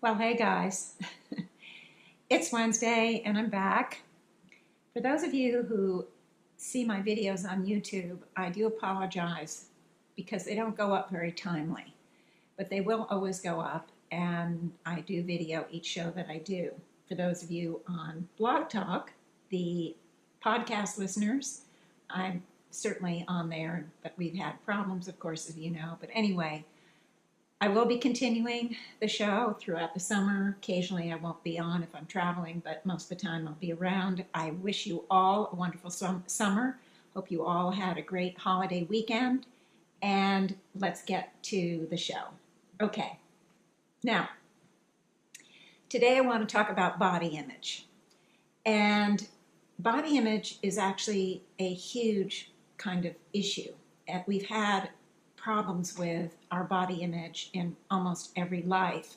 Well, hey guys, it's Wednesday and I'm back. For those of you who see my videos on YouTube, I do apologize because they don't go up very timely, but they will always go up, and I do video each show that I do. For those of you on Blog Talk, the podcast listeners, I'm certainly on there, but we've had problems, of course, as you know. But anyway, I will be continuing the show throughout the summer. Occasionally I won't be on if I'm traveling, but most of the time I'll be around. I wish you all a wonderful summer. Hope you all had a great holiday weekend. And let's get to the show. Okay, now, today I want to talk about body image. And body image is actually a huge kind of issue. We've had problems with our body image in almost every life.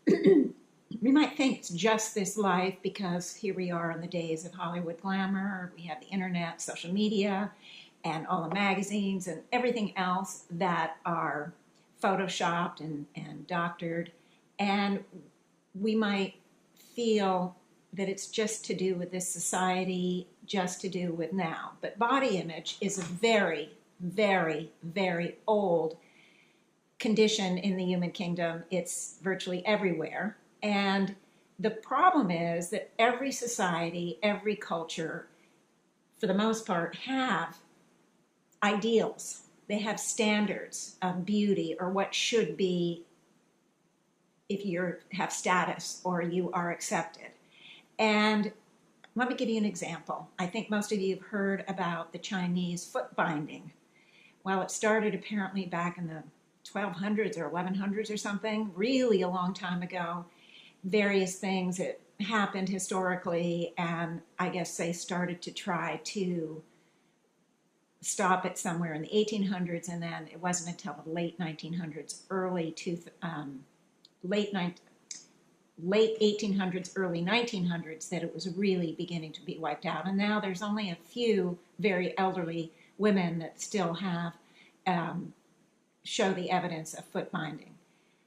We might think it's just this life because here we are in the days of Hollywood glamour. We have the internet, social media, and all the magazines and everything else that are photoshopped and doctored. And we might feel that it's just to do with this society, just to do with now. But body image is a very, very old condition in the human kingdom. It's virtually everywhere. And the problem is that every society, every culture, for the most part, have ideals. They have standards of beauty or what should be if you have status or you are accepted. And let me give you an example. I think most of you have heard about the Chinese foot binding. Well, it started apparently back in the 1200s or 1100s or something, really a long time ago. Various things that happened historically, and I guess they started to try to stop it somewhere in the 1800s, and then it wasn't until the late 1900s, late 1800s, early 1900s that it was really beginning to be wiped out. And now there's only a few very elderly women that still have show the evidence of foot binding.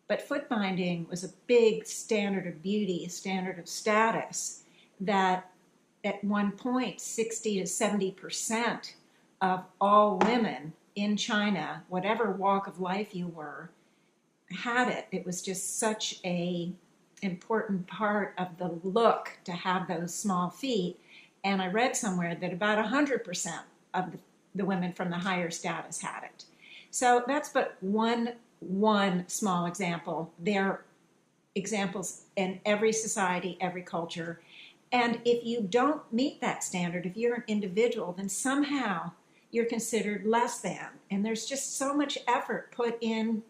But foot binding was a big standard of beauty, a standard of status that at one point 60 to 70% of all women in China, whatever walk of life you were, had it. It was just such a important part of the look to have those small feet. And I read somewhere that about 100% of the women from the higher status had it. So that's but one small example. There are examples in every society, every culture. And if you don't meet that standard, if you're an individual, then somehow you're considered less than. And there's just so much effort put in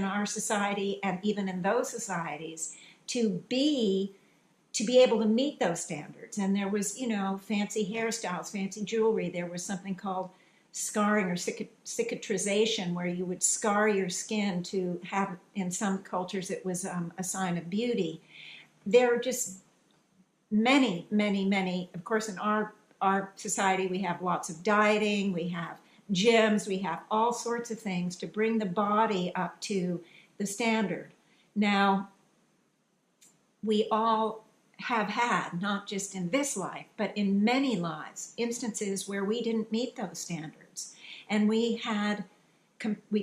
our society and even in those societies to be able to meet those standards. And there was, fancy hairstyles, fancy jewelry. There was something called scarring or cicatrization, where you would scar your skin to have, in some cultures, it was a sign of beauty. There are just many. Of course, in our society, we have lots of dieting, we have gyms, we have all sorts of things to bring the body up to the standard. Now, we all have had, not just in this life, but in many lives, instances where we didn't meet those standards. And we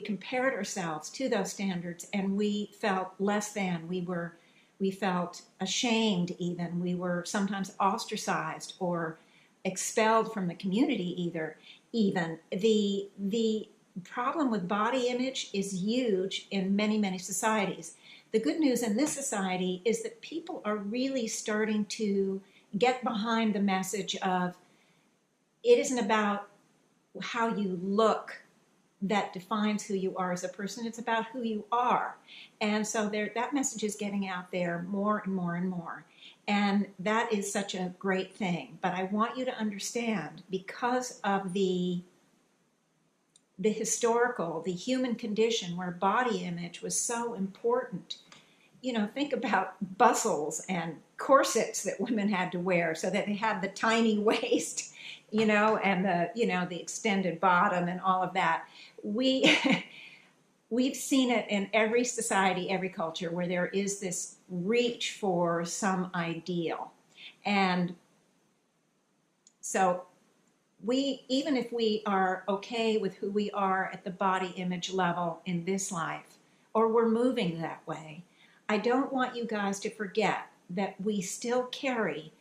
compared ourselves to those standards, and we felt less than. We felt ashamed even. We were sometimes ostracized or expelled from the community even. The problem with body image is huge in many societies. The good news in this society is that people are really starting to get behind the message of it isn't about how you look that defines who you are as a person. It's about who you are. And so that message is getting out there more and more. And that is such a great thing. But I want you to understand, because of the human condition where body image was so important. Think about bustles and corsets that women had to wear so that they had the tiny waist, and the extended bottom and all of that. We we've seen it in every society, every culture, where there is this reach for some ideal. And so even if we are okay with who we are at the body image level in this life, or we're moving that way, I don't want you guys to forget that we still carry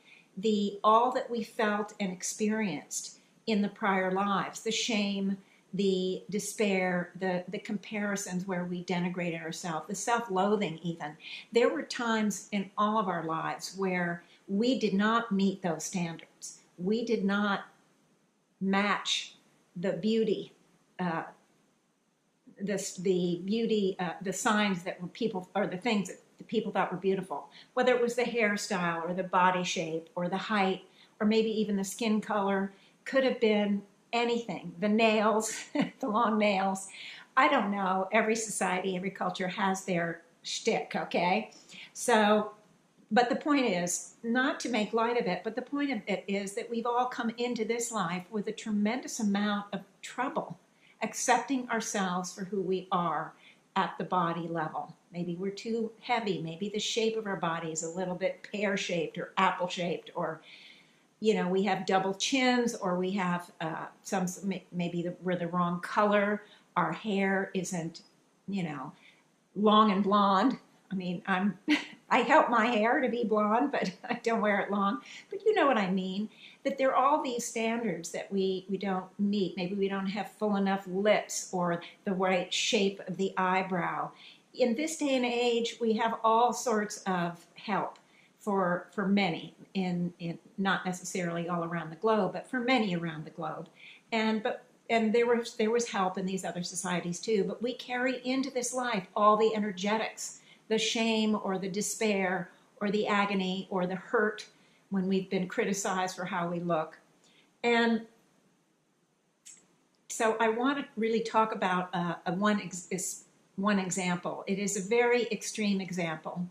all that we felt and experienced in the prior lives, the shame, the despair, the comparisons where we denigrated ourselves, the self-loathing even. There were times in all of our lives where we did not meet those standards. We did not match the beauty, the signs that were people, or the things that the people thought were beautiful, whether it was the hairstyle or the body shape or the height or maybe even the skin color, could have been anything. The nails, the long nails. I don't know. Every society, every culture has their shtick, okay? So, but the point is, not to make light of it, but the point of it is that we've all come into this life with a tremendous amount of trouble accepting ourselves for who we are at the body level. Maybe we're too heavy. Maybe the shape of our body is a little bit pear-shaped or apple-shaped, or we have double chins, or we have we're the wrong color. Our hair isn't, long and blonde. I mean, I help my hair to be blonde, but I don't wear it long. But you know what I mean, that there are all these standards that we don't meet. Maybe we don't have full enough lips or the right shape of the eyebrow. In this day and age, we have all sorts of help for many, in not necessarily all around the globe, but for many around the globe. And there was help in these other societies too, but we carry into this life all the energetics, the shame or the despair or the agony or the hurt when we've been criticized for how we look. And so I want to really talk about one example. It is a very extreme example.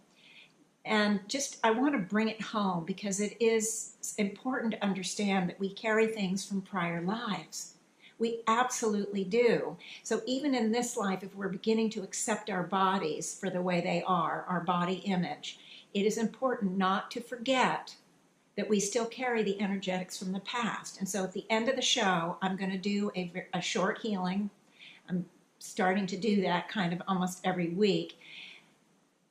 And I want to bring it home because it is important to understand that we carry things from prior lives. We absolutely do. So even in this life, if we're beginning to accept our bodies for the way they are, our body image, it is important not to forget that we still carry the energetics from the past. And so at the end of the show, I'm going to do a short healing. I'm starting to do that kind of almost every week.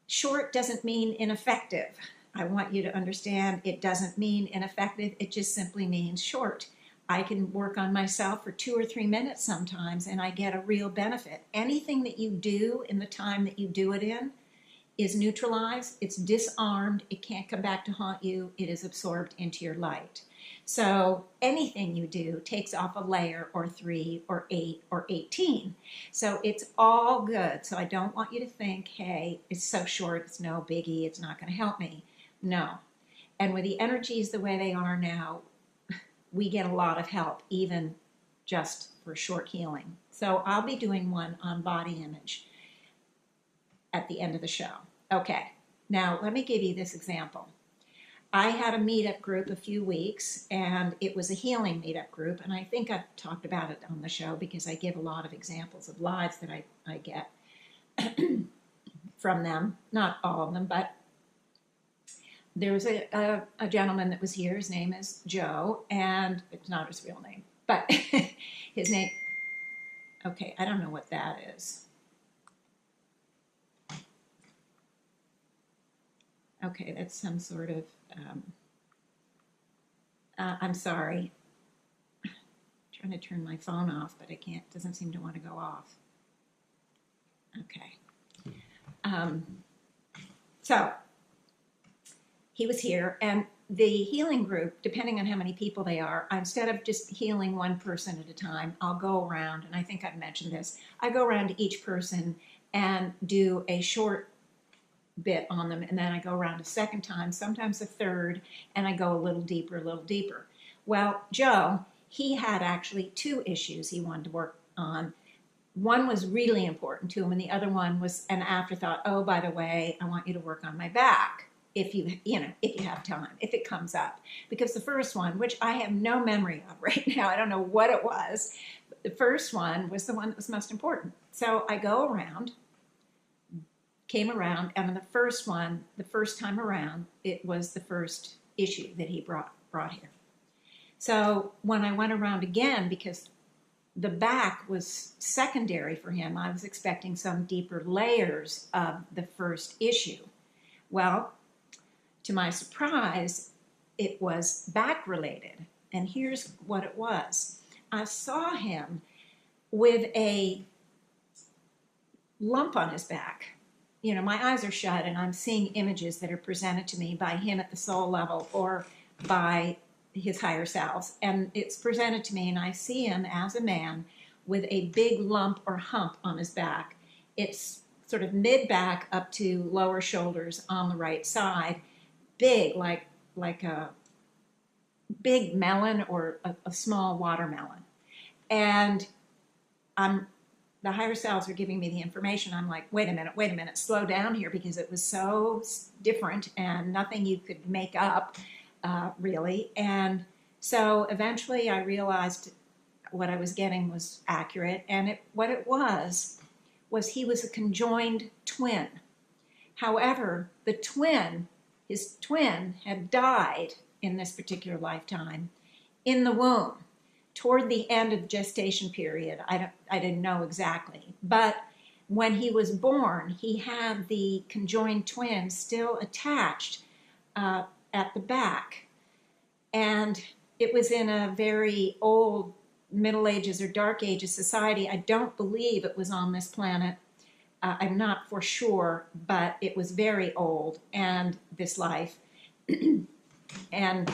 Short doesn't mean ineffective. I want you to understand it doesn't mean ineffective. It just simply means short. I can work on myself for 2 or 3 minutes sometimes, and I get a real benefit. Anything that you do in the time that you do it in is neutralized, it's disarmed, it can't come back to haunt you, it is absorbed into your light. So anything you do takes off a layer or 3 or 8 or 18. So it's all good. So I don't want you to think, hey, it's so short, it's no biggie, it's not going to help me. No. And with the energies the way they are now, we get a lot of help, even just for short healing. So I'll be doing one on body image at the end of the show. Okay, now let me give you this example. I had a meetup group a few weeks, and it was a healing meetup group, and I think I've talked about it on the show because I give a lot of examples of lives that I get from them. Not all of them, but there was a gentleman that was here. His name is Joe, and it's not his real name, but his name, okay, I don't know what that is. Okay, that's some sort of, I'm sorry. I'm trying to turn my phone off, but it doesn't seem to want to go off. Okay. So he was here, and the healing group, depending on how many people they are, instead of just healing one person at a time, I'll go around, and I think I've mentioned this, I go around to each person and do a short bit on them, and then I go around a second time, sometimes a third, and I go a little deeper, a little deeper. Well, Joe, he had actually 2 issues he wanted to work on. One was really important to him, and the other one was an afterthought. Oh, by the way, I want you to work on my back if you have time, if it comes up. Because the first one, which I have no memory of right now, I don't know what it was, the first one was the one that was most important. So I go around, came around, and the first one, the first time around, it was the first issue that he brought here. So when I went around again, because the back was secondary for him, I was expecting some deeper layers of the first issue. Well, to my surprise, it was back related. And here's what it was. I saw him with a lump on his back. You know, my eyes are shut and I'm seeing images that are presented to me by him at the soul level or by his higher selves. And it's presented to me and I see him as a man with a big lump or hump on his back. It's sort of mid-back up to lower shoulders on the right side, big, like a big melon or a small watermelon. And the higher selves are giving me the information. I'm like, wait a minute, slow down here, because it was so different and nothing you could make up, really. And so eventually I realized what I was getting was accurate, and what it was he was a conjoined twin. However, his twin had died in this particular lifetime in the womb. Toward the end of the gestation period, I didn't know exactly, but when he was born, he had the conjoined twin still attached at the back, and it was in a very old Middle Ages or Dark Ages society. I don't believe it was on this planet. I'm not for sure, but it was very old, and this life, and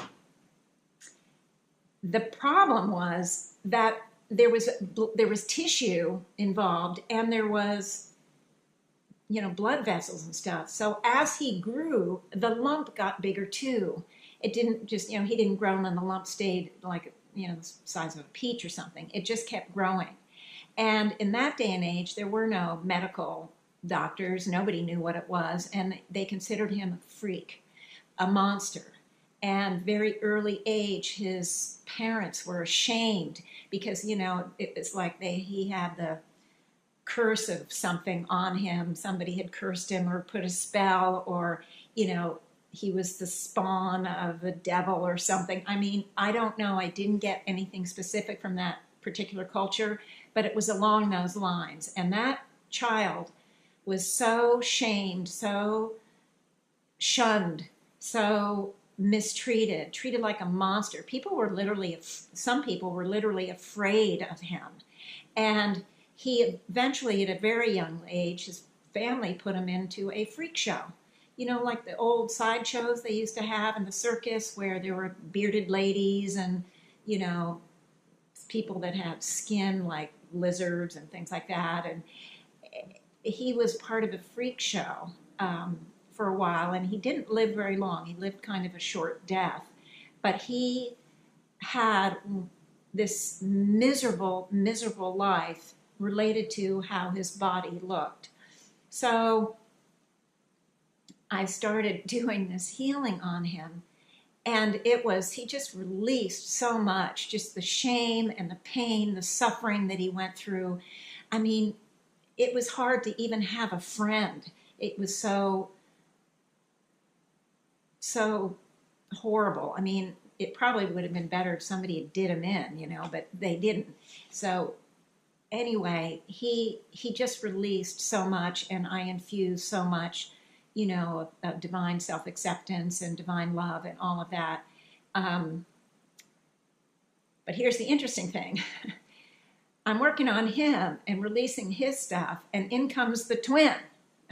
the problem was that there was tissue involved, and there was, you know, blood vessels and stuff. So as he grew, the lump got bigger too. It didn't just, you know, he didn't grow and then the lump stayed like, you know, the size of a peach or something. It just kept growing. And in that day and age, there were no medical doctors. Nobody knew what it was, and they considered him a freak, a monster. And very early age, his parents were ashamed because, you know, it was like he had the curse of something on him. Somebody had cursed him or put a spell, or, you know, he was the spawn of the devil or something. I mean, I don't know. I didn't get anything specific from that particular culture, but it was along those lines. And that child was so shamed, so shunned, so mistreated, treated like a monster. Some people were literally afraid of him. And he eventually, at a very young age, his family put him into a freak show. You know, like the old sideshows they used to have in the circus where there were bearded ladies and, you know, people that had skin like lizards and things like that. And he was part of a freak show for a while, and he didn't live very long. He lived kind of a short death, but he had this miserable, miserable life related to how his body looked. So I started doing this healing on him, and he just released so much, just the shame and the pain, the suffering that he went through. I mean, it was hard to even have a friend. It was so horrible. I mean, it probably would have been better if somebody had did him in, you know, but they didn't. So anyway, he just released so much, and I infused so much, you know, of divine self-acceptance and divine love and all of that. But here's the interesting thing. I'm working on him and releasing his stuff, and in comes the twin,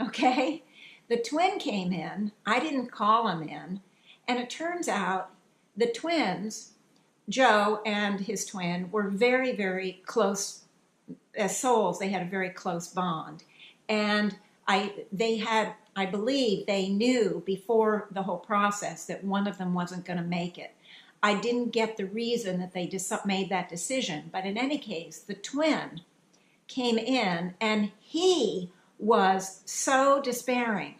okay? The twin came in. I didn't call him in. And it turns out the twins, Joe and his twin, were very, very close as souls. They had a very close bond. And I believe they knew before the whole process that one of them wasn't going to make it. I didn't get the reason that they made that decision. But in any case, the twin came in, and he was so despairing.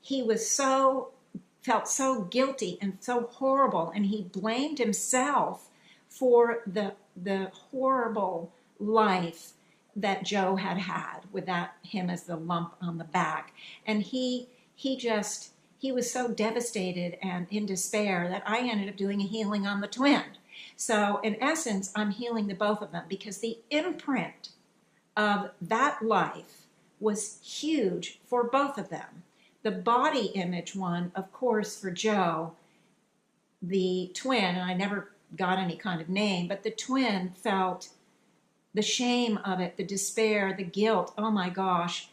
He was felt so guilty and so horrible, and he blamed himself for the horrible life that Joe had had with him as the lump on the back. And he was so devastated and in despair that I ended up doing a healing on the twin. So in essence, I'm healing the both of them because the imprint of that life was huge for both of them. The body image one, of course, for Joe, the twin, and I never got any kind of name, but the twin felt the shame of it, the despair, the guilt. Oh my gosh.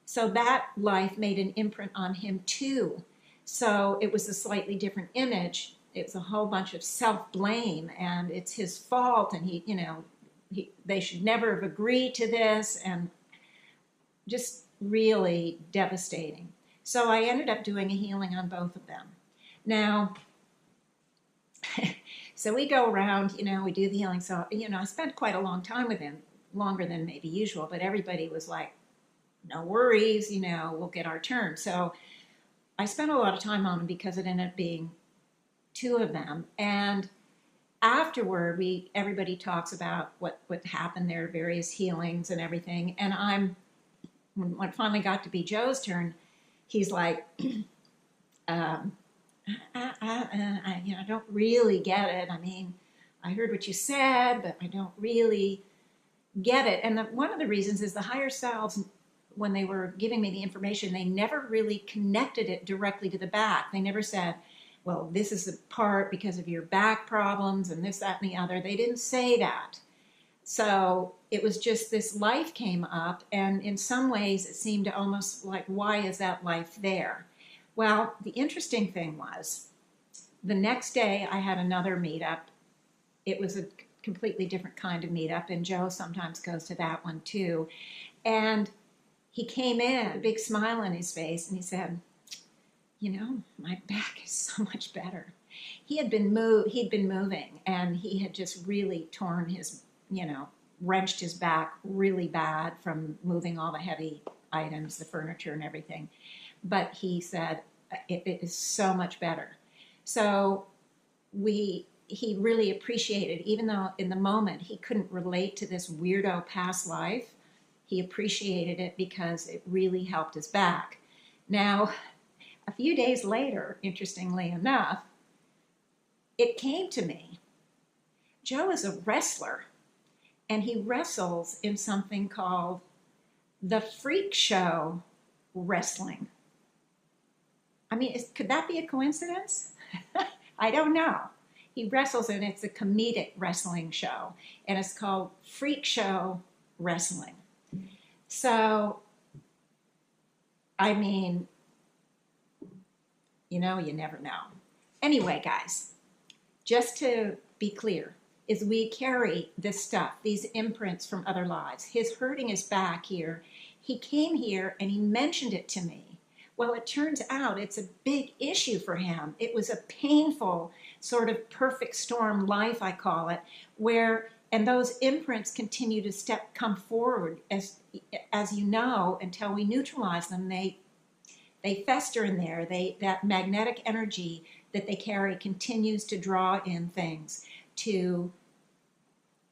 So that life made an imprint on him too. So it was a slightly different image. It was a whole bunch of self-blame and it's his fault and they should never have agreed to this, and just really devastating. So I ended up doing a healing on both of them. Now, so we go around, we do the healing. So, I spent quite a long time with him, longer than maybe usual, but everybody was like, no worries, we'll get our turn. So I spent a lot of time on him because it ended up being two of them. And afterward, everybody talks about what happened there, various healings and everything. And when it finally got to be Joe's turn, he's like, I don't really get it. I mean, I heard what you said, but I don't really get it. And one of the reasons is the higher selves, when they were giving me the information, they never really connected it directly to the back. They never said, well, this is the part because of your back problems and this, that, and the other. They didn't say that. So it was just this life came up, and in some ways it seemed almost like, why is that life there? Well, the interesting thing was, the next day I had another meetup. It was a completely different kind of meetup, and Joe sometimes goes to that one too. And he came in, a big smile on his face, and he said, my back is so much better. He'd been moving, and he had just really torn his, wrenched his back really bad from moving all the heavy items, the furniture and everything. But he said, it is so much better. So he really appreciated, even though in the moment he couldn't relate to this weirdo past life, he appreciated it because it really helped his back. Now, a few days later, interestingly enough, it came to me. Joe is a wrestler, and he wrestles in something called the freak show wrestling. I mean, could that be a coincidence? I don't know. He wrestles, and it's a comedic wrestling show, and it's called Freak Show Wrestling. So, I mean, you never know. Anyway, guys, just to be clear, is we carry this stuff, these imprints from other lives. His hurting his back here. He came here and he mentioned it to me. Well, it turns out it's a big issue for him. It was a painful sort of perfect storm life, I call it, and those imprints continue to come forward as until we neutralize them. They fester in there. That magnetic energy that they carry continues to draw in things to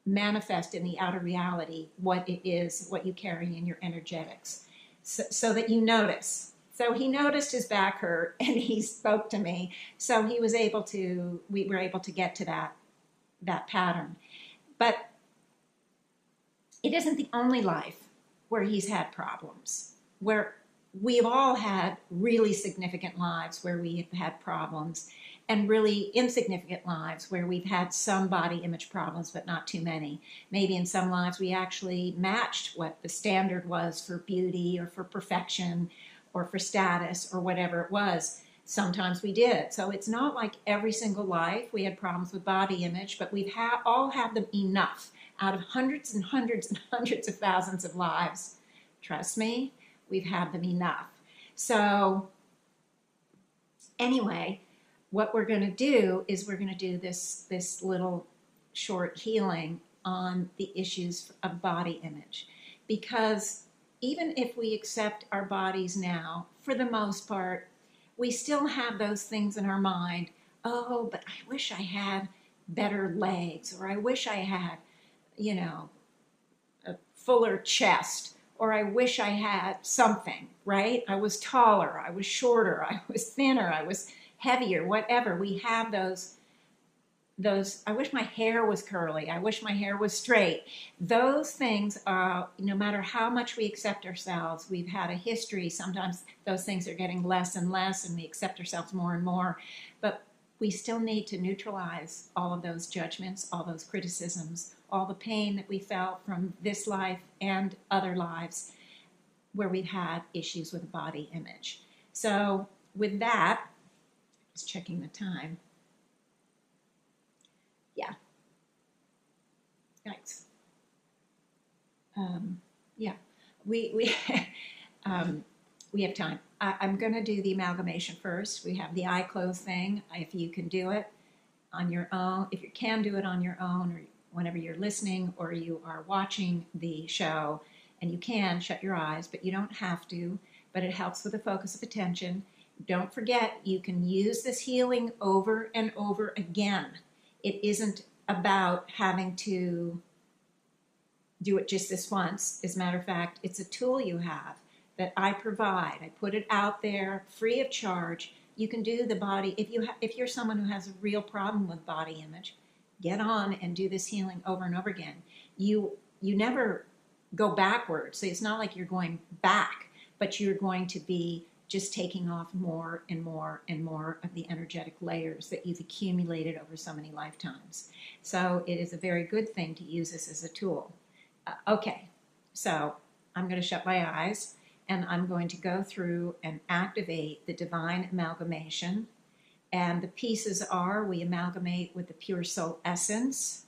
manifest in the outer reality what it is, what you carry in your energetics, so that you notice. So he noticed his back hurt and he spoke to me. So we were able to get to that pattern. But it isn't the only life where he's had problems, where we've all had really significant lives where we have had problems, and really insignificant lives where we've had some body image problems, but not too many. Maybe in some lives we actually matched what the standard was for beauty or for perfection or for status or whatever it was. Sometimes we did. So it's not like every single life we had problems with body image, but we've all had them enough out of hundreds and hundreds and hundreds of thousands of lives. Trust me, we've had them enough. So anyway, what we're going to do is we're going to do this little short healing on the issues of body image. Because even if we accept our bodies now, for the most part, we still have those things in our mind. Oh, but I wish I had better legs, or I wish I had, fuller chest, or I wish I had something, right? I was taller, I was shorter, I was thinner, I was heavier, whatever. We have those, I wish my hair was curly, I wish my hair was straight. Those things, no matter how much we accept ourselves, we've had a history, sometimes those things are getting less and less and we accept ourselves more and more, but we still need to neutralize all of those judgments, all those criticisms, all the pain that we felt from this life and other lives where we've had issues with body image. So with that, just checking the time. Yeah. Yikes. Yeah, we we have time. I'm going to do the amalgamation first. We have the eye close thing. If you can do it on your own, if you can do it on your own, or whenever you're listening or you are watching the show, and you can shut your eyes, but you don't have to. But it helps with the focus of attention. Don't forget, you can use this healing over and over again. It isn't about having to do it just this once. As a matter of fact, it's a tool you have that I provide. I put it out there free of charge. You can do the body, if you're someone who has a real problem with body image, get on and do this healing over and over again. You never go backwards. So it's not like you're going back, but you're going to be just taking off more and more and more of the energetic layers that you've accumulated over so many lifetimes. So it is a very good thing to use this as a tool. Okay, so I'm going to shut my eyes and I'm going to go through and activate the divine amalgamation. And the pieces are, we amalgamate with the pure soul essence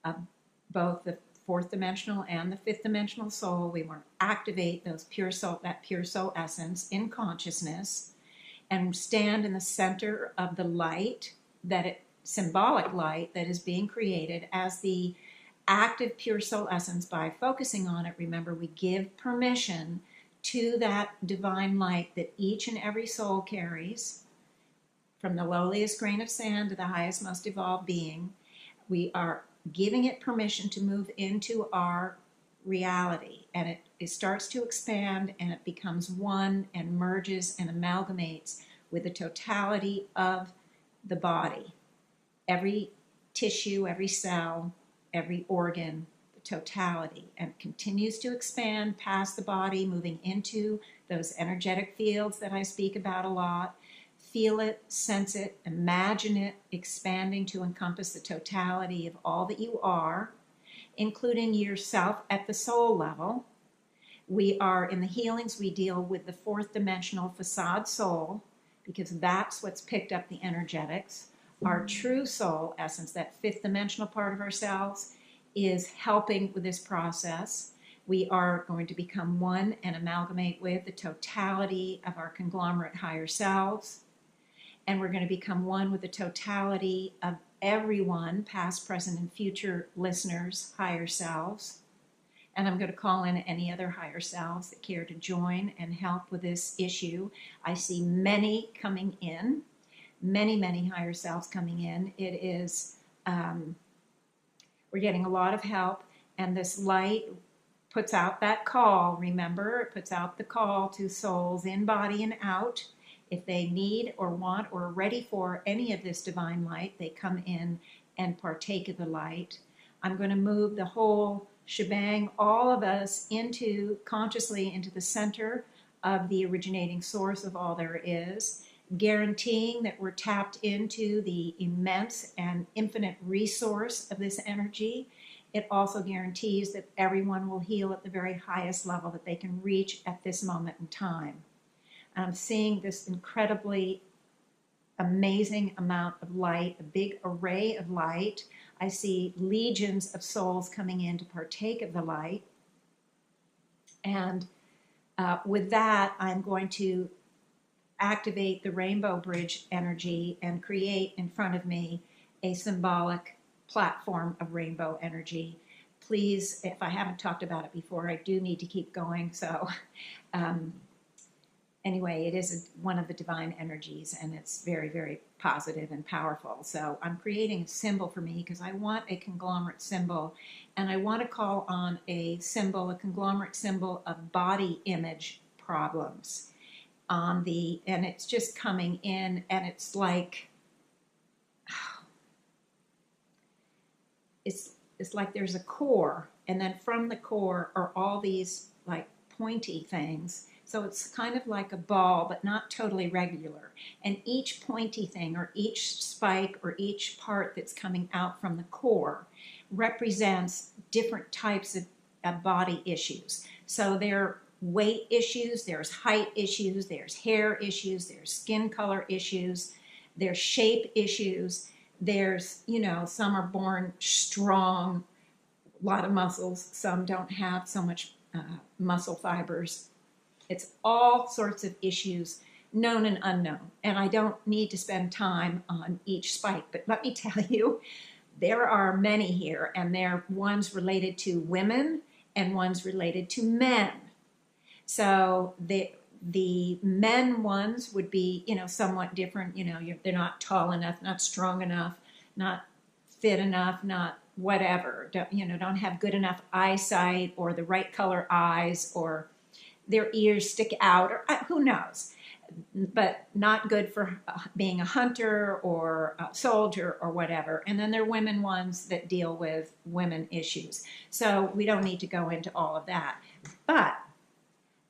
of both the fourth dimensional and the fifth dimensional soul. We want to activate those that pure soul essence in consciousness and stand in the center of the light, symbolic light that is being created as the active pure soul essence. By focusing on it, remember, we give permission to that divine light that each and every soul carries, from the lowliest grain of sand to the highest, most evolved being. We are giving it permission to move into our reality, and it starts to expand and it becomes one and merges and amalgamates with the totality of the body. Every tissue, every cell, every organ, the totality, and continues to expand past the body, moving into those energetic fields that I speak about a lot. Feel it, sense it, imagine it expanding to encompass the totality of all that you are, including yourself at the soul level. We are, in the healings, we deal with the fourth dimensional facade soul, because that's what's picked up the energetics. Our true soul essence, that fifth dimensional part of ourselves, is helping with this process. We are going to become one and amalgamate with the totality of our conglomerate higher selves. And we're going to become one with the totality of everyone, past, present, and future listeners, higher selves. And I'm going to call in any other higher selves that care to join and help with this issue. I see many coming in, many higher selves coming in. It is, we're getting a lot of help, and this light puts out that call. Remember, it puts out the call to souls in body and out. If they need or want or are ready for any of this divine light, they come in and partake of the light. I'm going to move the whole shebang, all of us, consciously into the center of the originating source of all there is, guaranteeing that we're tapped into the immense and infinite resource of this energy. It also guarantees that everyone will heal at the very highest level that they can reach at this moment in time. I'm seeing this incredibly amazing amount of light, a big array of light. I see legions of souls coming in to partake of the light. And with that, I'm going to activate the rainbow bridge energy and create in front of me a symbolic platform of rainbow energy. Please, if I haven't talked about it before, I do need to keep going. So anyway, it is one of the divine energies, and it's very, very positive and powerful. So I'm creating a symbol for me because I want a conglomerate symbol, and I want to call on a symbol, a conglomerate symbol of body image problems on the, and it's just coming in, and it's like, it's like there's a core, and then from the core are all these like pointy things. So it's kind of like a ball, but not totally regular. And each pointy thing, or each spike, or each part that's coming out from the core represents different types of body issues. So there are weight issues, there's height issues, there's hair issues, there's skin color issues, there's shape issues. There's, some are born strong, a lot of muscles. Some don't have so much muscle fibers. It's all sorts of issues, known and unknown. And I don't need to spend time on each spike. But let me tell you, there are many here, and they're ones related to women and ones related to men. So the men ones would be, somewhat different. They're not tall enough, not strong enough, not fit enough, not whatever. Don't have good enough eyesight, or the right color eyes, or their ears stick out, or who knows. But not good for being a hunter or a soldier or whatever. And then there are women ones that deal with women issues. So we don't need to go into all of that. But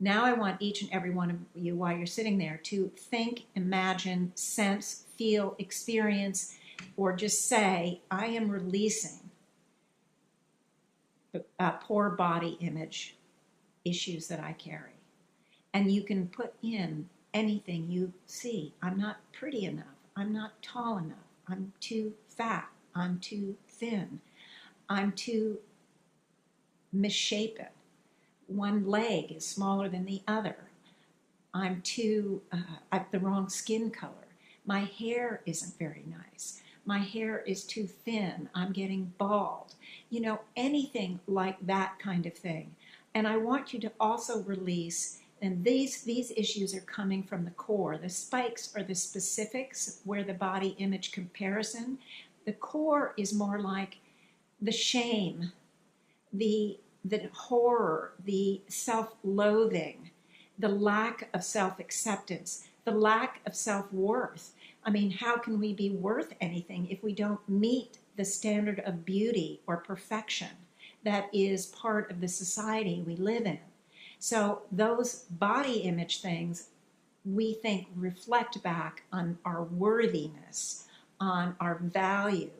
now I want each and every one of you, while you're sitting there, to think, imagine, sense, feel, experience, or just say, I am releasing poor body image issues that I carry. And you can put in anything you see. I'm not pretty enough. I'm not tall enough. I'm too fat. I'm too thin. I'm too misshapen. One leg is smaller than the other. I'm the wrong skin color. My hair isn't very nice. My hair is too thin. I'm getting bald. Anything like that kind of thing. And I want you to also release, and these issues are coming from the core. The spikes are the specifics, where the body image comparison. The core is more like the shame, the horror, the self-loathing, the lack of self-acceptance, the lack of self-worth. I mean, how can we be worth anything if we don't meet the standard of beauty or perfection that is part of the society we live in? So those body image things, we think, reflect back on our worthiness, on our value,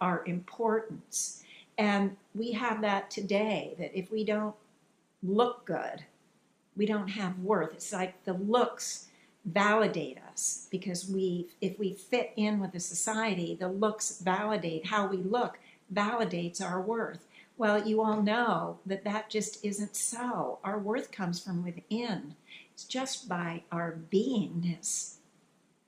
our importance. And we have that today, that if we don't look good, we don't have worth. It's like the looks validate us, because if we fit in with the society, the looks validate how we look, validates our worth. Well, you all know that just isn't so. Our worth comes from within. It's just by our beingness.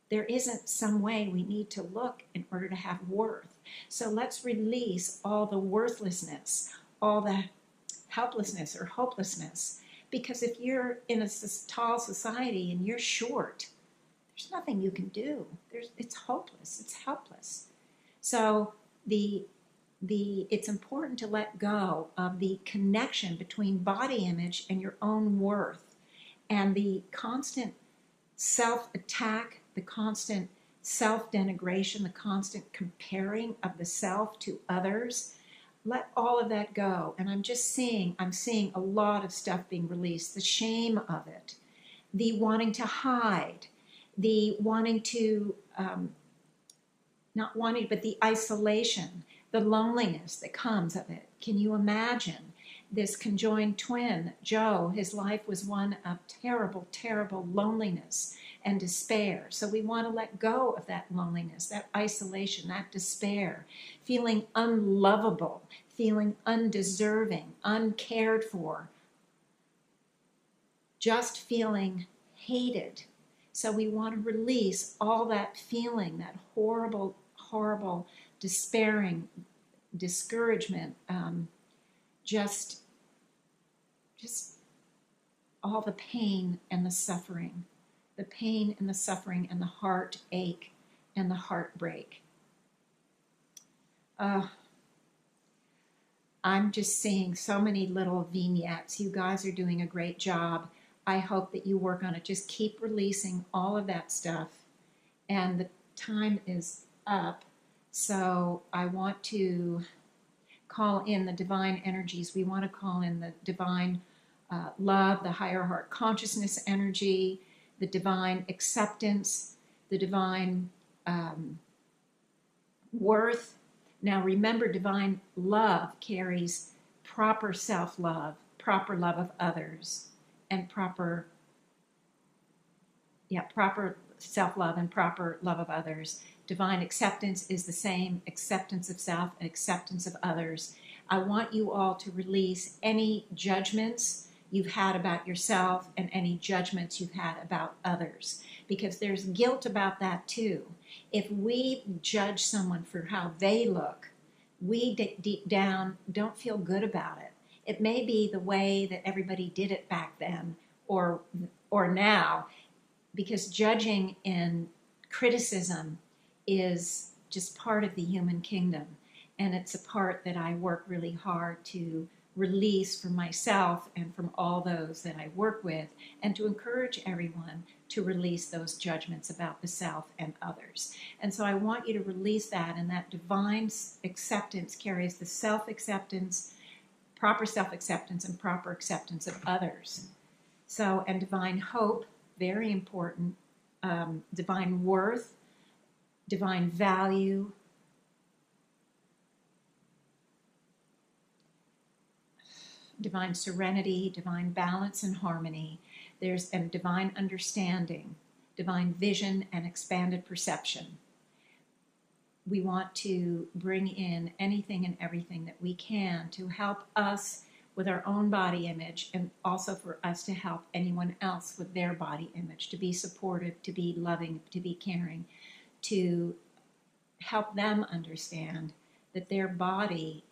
There isn't some way we need to look in order to have worth. So let's release all the worthlessness, all the helplessness or hopelessness. Because if you're in a tall society and you're short, there's nothing you can do. It's hopeless. It's helpless. So it's important to let go of the connection between body image and your own worth, and the constant self-attack, the constant self-denigration, the constant comparing of the self to others. Let all of that go. And I'm seeing a lot of stuff being released. The shame of it, the wanting to hide, the wanting to, not wanting, but the isolation, the loneliness that comes of it. Can you imagine this conjoined twin, Joe? His life was one of terrible, terrible loneliness and despair. So we want to let go of that loneliness, that isolation, that despair, feeling unlovable, feeling undeserving, uncared for, just feeling hated. So we want to release all that feeling, that horrible, horrible, despairing, discouragement, just all the pain and the suffering, the pain and the suffering and the heartache and the heartbreak. I'm just seeing so many little vignettes. You guys are doing a great job. I hope that you work on it. Just keep releasing all of that stuff. And the time is up. So I want to call in the divine energies. We want to call in the divine love, the higher heart consciousness energy, the divine acceptance, the divine worth. Now remember, divine love carries proper self-love, proper love of others, and proper self-love and proper love of others. Divine acceptance is the same, acceptance of self and acceptance of others. I want you all to release any judgments you've had about yourself and any judgments you've had about others, because there's guilt about that too. If we judge someone for how they look, we deep down don't feel good about it. It may be the way that everybody did it back then or now, because judging and criticism is just part of the human kingdom. And it's a part that I work really hard to release from myself and from all those that I work with, and to encourage everyone to release those judgments about the self and others. And so I want you to release that, and that divine acceptance carries the self-acceptance, proper self-acceptance, and proper acceptance of others. So, and divine hope, very important, divine worth, divine value, divine serenity, divine balance and harmony. There's and divine understanding, divine vision, and expanded perception. We want to bring in anything and everything that we can to help us with our own body image, and also for us to help anyone else with their body image, to be supportive, to be loving, to be caring, to help them understand that their body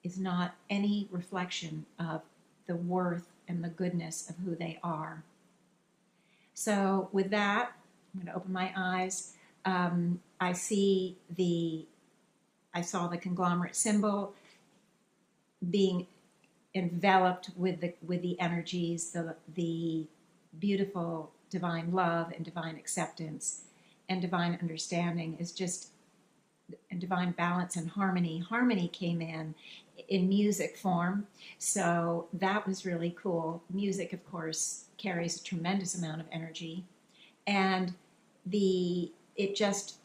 is not any reflection of the worth and the goodness of who they are. So with that, I'm going to open my eyes. I saw the conglomerate symbol being enveloped with the energies, the beautiful divine love and divine acceptance and divine understanding is just, and divine balance and harmony. Harmony came in music form, so that was really cool. Music, of course, carries a tremendous amount of energy, and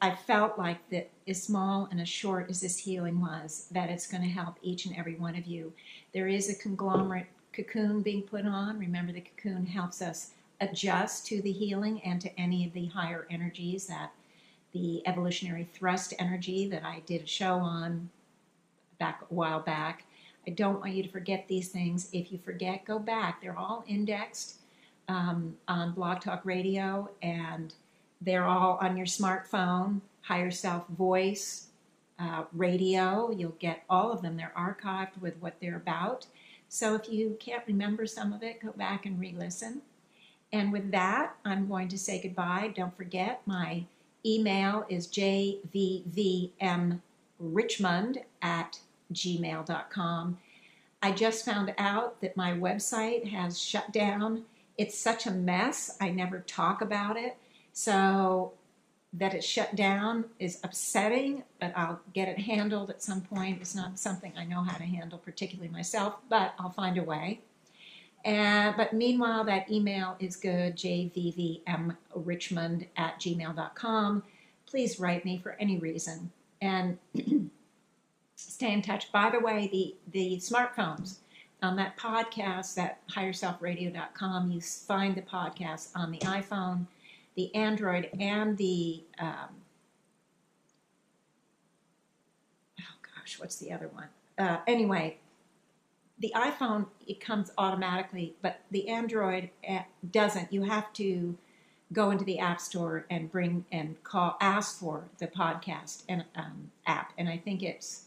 I felt like that as small and as short as this healing was, that it's going to help each and every one of you. There is a conglomerate cocoon being put on. Remember, the cocoon helps us adjust to the healing and to any of the higher energies, that the evolutionary thrust energy that I did a show on a while back. I don't want you to forget these things. If you forget, go back. They're all indexed on Blog Talk Radio, and they're all on your smartphone, Higher Self Voice, radio. You'll get all of them. They're archived with what they're about. So if you can't remember some of it, go back and re-listen. And with that, I'm going to say goodbye. Don't forget, my email is jvvmrichmond@gmail.com. I just found out that my website has shut down. It's such a mess. I never talk about it. So that it's shut down is upsetting, but I'll get it handled at some point. It's not something I know how to handle particularly myself, but I'll find a way. But meanwhile, that email is good, jvvmrichmond@gmail.com. Please write me for any reason. And stay in touch. By the way, the smartphones, on that podcast, that higherselfradio.com, you find the podcast on the iPhone, the Android, and the, what's the other one? Anyway, the iPhone, it comes automatically, but the Android doesn't. You have to go into the App Store and ask for the podcast and app, and I think it's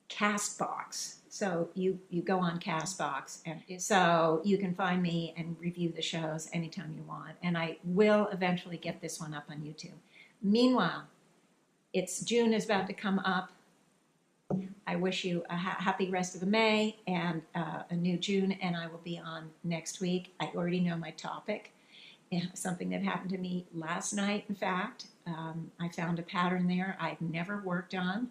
Castbox. So you go on Castbox, and so you can find me and review the shows anytime you want. And I will eventually get this one up on YouTube. Meanwhile, it's June is about to come up. I wish you a happy rest of May and a new June, and I will be on next week. I already know my topic, something that happened to me last night, in fact. I found a pattern there I've never worked on.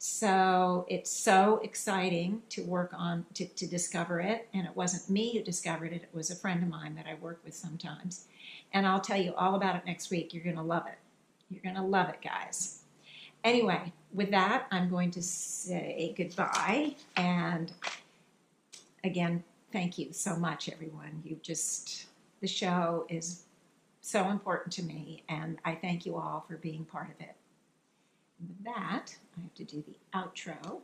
So it's so exciting to work on, to discover it. And it wasn't me who discovered it, it was a friend of mine that I work with sometimes. And I'll tell you all about it next week. You're going to love it. You're going to love it, guys. Anyway, with that, I'm going to say goodbye. And again, thank you so much, everyone. The show is so important to me, and I thank you all for being part of it. And with that, I have to do the outro.